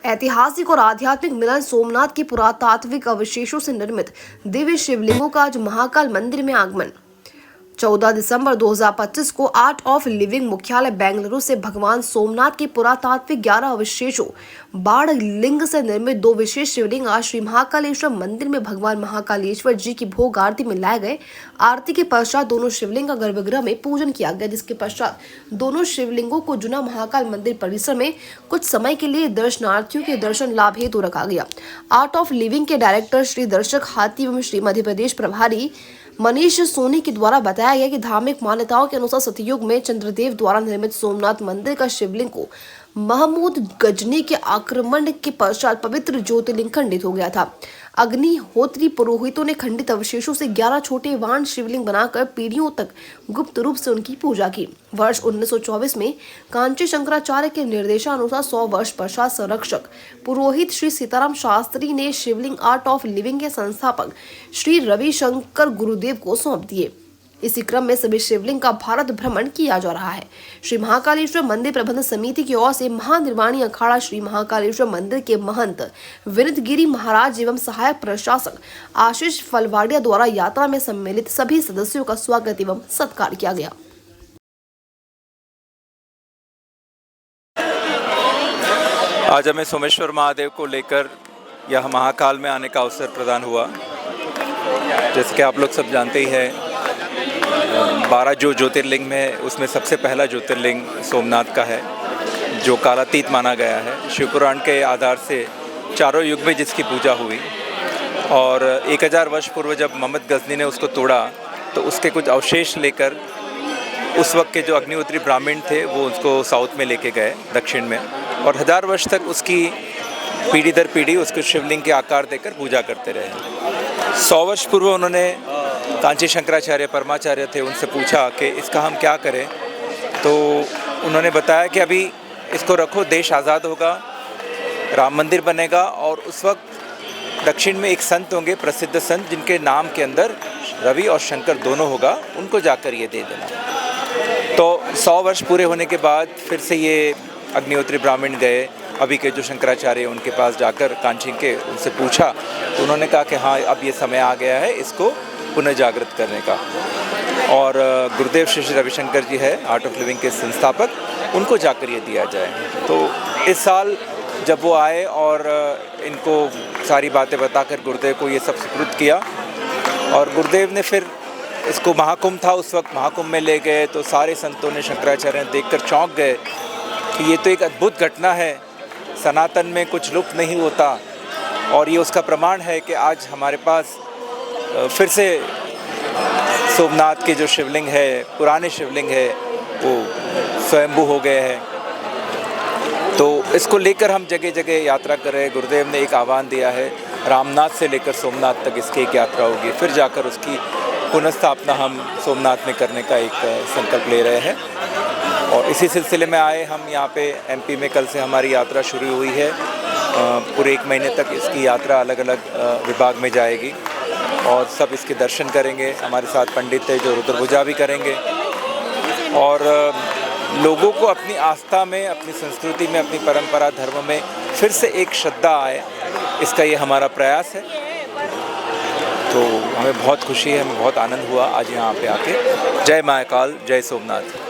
ऐतिहासिक और आध्यात्मिक मिलन सोमनाथ के पुरातात्विक अवशेषों से निर्मित दिव्य शिवलिंगों का आज महाकाल मंदिर में आगमन। 14 दिसंबर 2025 को आर्ट ऑफ लिविंग मुख्यालय बेंगलुरु से भगवान सोमनाथ के पुरातात्विक 11 अवशेषों बाढ़ लिंग से निर्मित 2 विशेष शिवलिंग आज श्री महाकालेश्वर मंदिर में भगवान महाकालेश्वर जी की भोग आरती में लाए गए। आरती के पश्चात दोनों शिवलिंग का गर्भगृह में पूजन किया गया, जिसके पश्चात दोनों शिवलिंगों को जुना महाकाल मंदिर परिसर में कुछ समय के लिए दर्शनार्थियों के दर्शन लाभ हेतु रखा गया। आर्ट ऑफ लिविंग के डायरेक्टर श्री दर्शक हाथी एवं श्री मध्य प्रदेश प्रभारी मनीष सोनी के द्वारा बताया गया कि धार्मिक मान्यताओं के अनुसार सतयुग में चंद्रदेव द्वारा निर्मित सोमनाथ मंदिर का शिवलिंग को महमूद गजनी के आक्रमण के पश्चात पवित्र ज्योतिर्लिंग खंडित हो गया था। अग्निहोत्री पुरोहितों ने खंडित अवशेषों से 11 छोटे वाण शिवलिंग बनाकर पीढ़ियों तक गुप्त रूप से उनकी पूजा की। वर्ष 1924 में कांची शंकराचार्य के निर्देशानुसार 100 वर्ष पश्चात संरक्षक पुरोहित श्री सीताराम शास्त्री ने शिवलिंग आर्ट ऑफ लिविंग के संस्थापक श्री रविशंकर गुरुदेव को सौंप दिए। इसी क्रम में सभी शिवलिंग का भारत भ्रमण किया जा रहा है। श्री महाकालेश्वर मंदिर प्रबंधन समिति की ओर से महानिर्वाणी अखाड़ा श्री महाकालेश्वर मंदिर के महंत विनीत गिरी महाराज एवं सहायक प्रशासक आशीष फलवाड़िया द्वारा यात्रा में सम्मिलित सभी सदस्यों का स्वागत एवं सत्कार किया गया। आज हमें सोमेश्वर महादेव को लेकर यह महाकाल में आने का अवसर प्रदान हुआ। जैसे कि आप लोग सब जानते ही हैं, 12 जो ज्योतिर्लिंग में उसमें सबसे पहला ज्योतिर्लिंग सोमनाथ का है, जो कालातीत माना गया है। शिवपुराण के आधार से चारों युग में जिसकी पूजा हुई और 1000 वर्ष पूर्व जब मोहम्मद गजनी ने उसको तोड़ा तो उसके कुछ अवशेष लेकर उस वक्त के जो अग्निहोत्री ब्राह्मण थे वो उसको साउथ में लेके गए, दक्षिण में, और 1000 वर्ष तक उसकी पीढ़ी दर पीढ़ी उसको शिवलिंग के आकार देकर पूजा करते रहे। 100 वर्ष पूर्व उन्होंने कांची शंकराचार्य परमाचार्य थे, उनसे पूछा कि इसका हम क्या करें, तो उन्होंने बताया कि अभी इसको रखो, देश आज़ाद होगा, राम मंदिर बनेगा और उस वक्त दक्षिण में एक संत होंगे, प्रसिद्ध संत, जिनके नाम के अंदर रवि और शंकर दोनों होगा, उनको जाकर ये दे देना। तो 100 वर्ष पूरे होने के बाद फिर से ये अग्निहोत्री ब्राह्मण गए, अभी के जो शंकराचार्य उनके पास जाकर कांची के उनसे पूछा तो उन्होंने कहा कि हाँ, अब ये समय आ गया है इसको पुनः जागृत करने का। और गुरुदेव श्री रविशंकर जी है, आर्ट ऑफ लिविंग के संस्थापक, उनको जाकर ये दिया जाए। तो इस साल जब वो आए और इनको सारी बातें बताकर गुरुदेव को ये सब सुपुर्द किया और गुरुदेव ने फिर इसको महाकुंभ था उस वक्त, महाकुंभ में ले गए तो सारे संतों ने, शंकराचार्य ने देखकर चौंक गए कि ये तो एक अद्भुत घटना है, सनातन में कुछ लुप्त नहीं होता। और ये उसका प्रमाण है कि आज हमारे पास फिर से सोमनाथ के जो शिवलिंग है, पुराने शिवलिंग है, वो स्वयंभू हो गए हैं। तो इसको लेकर हम जगह जगह यात्रा कर रहे हैं। गुरुदेव ने एक आह्वान दिया है, रामनाथ से लेकर सोमनाथ तक इसकी एक यात्रा होगी, फिर जाकर उसकी पुनर्स्थापना हम सोमनाथ में करने का एक संकल्प ले रहे हैं। और इसी सिलसिले में आए हम यहाँ पे एमपी में। कल से हमारी यात्रा शुरू हुई है, पूरे 1 महीने तक इसकी यात्रा अलग अलग विभाग में जाएगी और सब इसके दर्शन करेंगे। हमारे साथ पंडित है जो रुद्रपूजा भी करेंगे और लोगों को अपनी आस्था में, अपनी संस्कृति में, अपनी परंपरा धर्म में फिर से एक श्रद्धा आए, इसका ये हमारा प्रयास है। तो हमें बहुत खुशी है, हमें बहुत आनंद हुआ आज यहाँ पे आके। जय महाकाल, जय सोमनाथ।